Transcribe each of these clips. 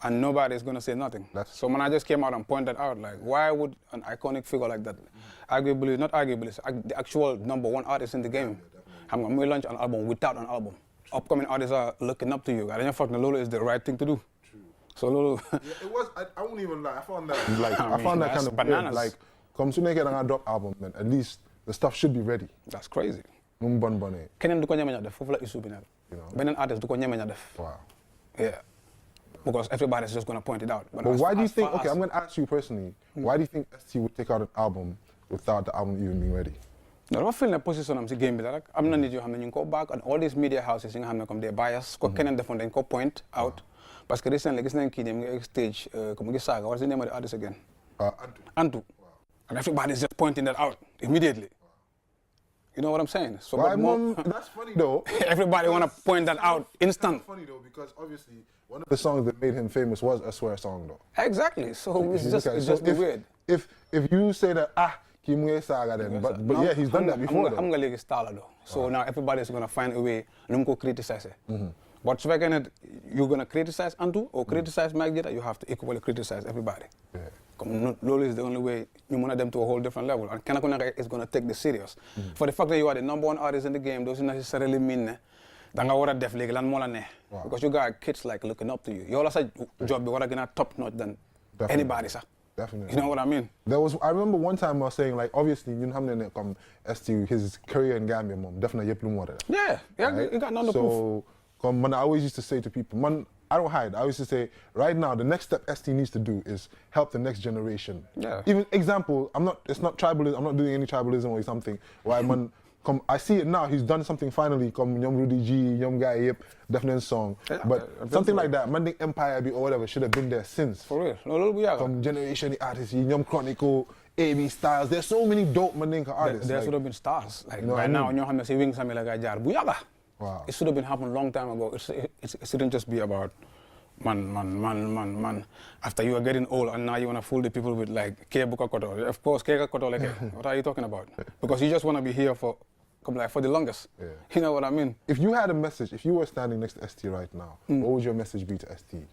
and nobody's gonna say nothing. So when I just came out and pointed out, like, why would an iconic figure like that, arguably, not arguably, the actual #1 artist in the game, I'm gonna launch an album without an album. Upcoming artists are looking up to you. I don't think Lolo is the right thing to do. True. So Lolo. Yeah, it was. I won't even lie. I found that like I found that kind of bananas. Weird. Like, come soon get an drop album, man. At least the stuff should be ready. That's crazy. Bonne. Keneen du ko ñeme def foofu la issue bi nekk. Beneen artist du ko ñeme def. Wow. Yeah. Because everybody's just gonna point it out. But why do you think? Okay, I'm gonna ask you personally. Why do you think ST would take out an album without the album even being ready? No, I feel in a position am si game bi la rek. Am na nit yoo xam ne ñu ngi ko back and all these media houses yi nga xam ne comme des bias. Ko keneen defoon dañ ko point out. Parce que recently gis nañ kii ne mu ngi stage comme ngi saaga. What's the name of the artist again? Antu. And everybody's just pointing that out immediately. You know what I'm saying? So that's funny though. Everybody want to point that out instant. That's funny though because obviously one of the songs that made him famous was a swear song though. Exactly. So it's just weird. If you say that Kimwe Saga then, but yeah, he's done that before though. I'm gonna leave style though. So now everybody's gonna find a way to criticize it. But so you're gonna criticize Antu or criticize Mykjada, you have to equally criticize everybody. Yeah. Lolo is the only way you want them to a whole different level. And Kanakuna is going to take this serious. For the fact that you are the #1 artist in the game doesn't necessarily mean that you're def league land more than because you got kids like looking up to you. You always job be what gonna top notch than anybody, sir. Definitely. You know what I mean? I remember one time I was saying like obviously you know come as to his career in Gambian mom definitely Yeah, right? You got none of proof. So man, I always used to say to people, man, I don't hide. I used to say, right now, the next step ST needs to do is help the next generation. Yeah. Even example, it's not tribalism. I'm not doing any tribalism or something. Why man? I see it now. He's done something finally. Come Nyom Rudy G, Nyom Guy Yep, definite song. Yeah, but something like that, Manding Empire or whatever, should have been there since. For real. No, from generation artists, Nyom Chronicle, AB Styles. There's so many dope Mandinka artists. There should have been stars. Like right now, you have to wings like a jar. Buyaga. Wow. It should have been happened a long time ago. It shouldn't just be about man. After you are getting old and now you want to fool the people with like Kebuka Koto. Of course, Keka Koto like what are you talking about? Because you just want to be here for the longest. Yeah. You know what I mean? If you had a message, if you were standing next to ST right now, what would your message be to ST?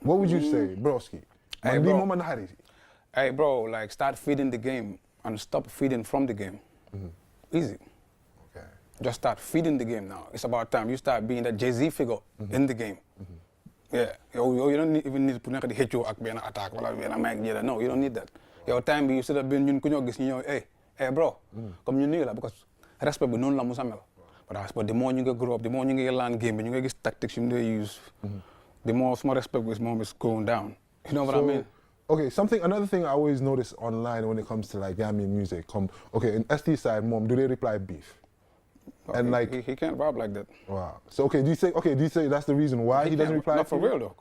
What would you say, broski? Hey bro, like start feeding the game and stop feeding from the game. Easy. Just start feeding the game now. It's about time you start being that Jay-Z figure in the game. Yeah, you don't even need to put the hit you attack or Mykjada. No, you don't need that. Your time you should have been hey bro, come you know because respect be known la musamel. But the more you grow up, the more you get land game, and you get tactics you use, the more small respect is going down. You know what I mean? Okay, another thing I always notice online when it comes to like Gambian music, okay, in ST side, mom, do they reply beef? And he can't rap like that. Wow. So do you say that's the reason why he doesn't reply? Not for real though.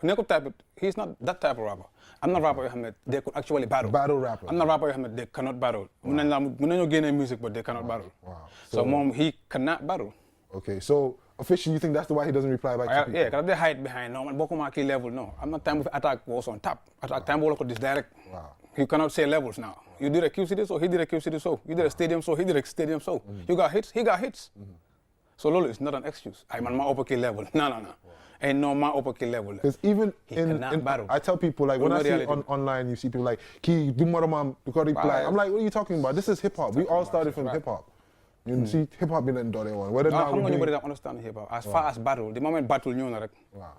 He's not that type of rapper. I'm not a rapper Ahmed. They could actually battle. Battle rapper. I'm not a rapper Ahmed. They cannot battle. Wow. Gain music, but they cannot battle. Wow. So mom, he cannot battle. Okay. So officially, you think that's the why he doesn't reply back to people? Yeah, because they hide behind no Bokumaki level. No, I'm not time with attack was on top. Attack time will this direct. Wow. You cannot say levels now. You did a QCD so he did a QCD so. You did a stadium so he did a stadium so. You got hits, he got hits. So Lolo is not an excuse. I'm on my upper key level. No. Wow. Ain't no my upper key level. Because even in battle. I tell people like when I see online, you see people like Ki do more reply. I'm like, what are you talking about? This is hip hop. We all started from hip hop. You see hip hop being in the one. Whether now anybody that understand hip hop. As far as battle, the moment battle you know wow.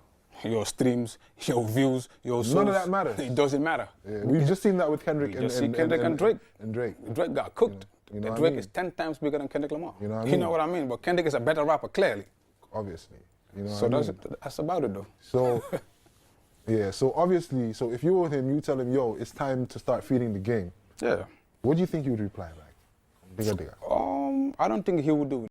Your streams, your views, your songs. None of that matters. It doesn't matter. Yeah, we've just seen that with Kendrick and Drake. Drake got cooked. You know Drake is 10 times bigger than Kendrick Lamar. You know what I mean? But Kendrick is a better rapper, clearly. Obviously. You know so that's about it though. So, yeah, so obviously, so if you were with him, you tell him, yo, it's time to start feeding the game. Yeah. What do you think he would reply back? Bigger. I don't think he would do it.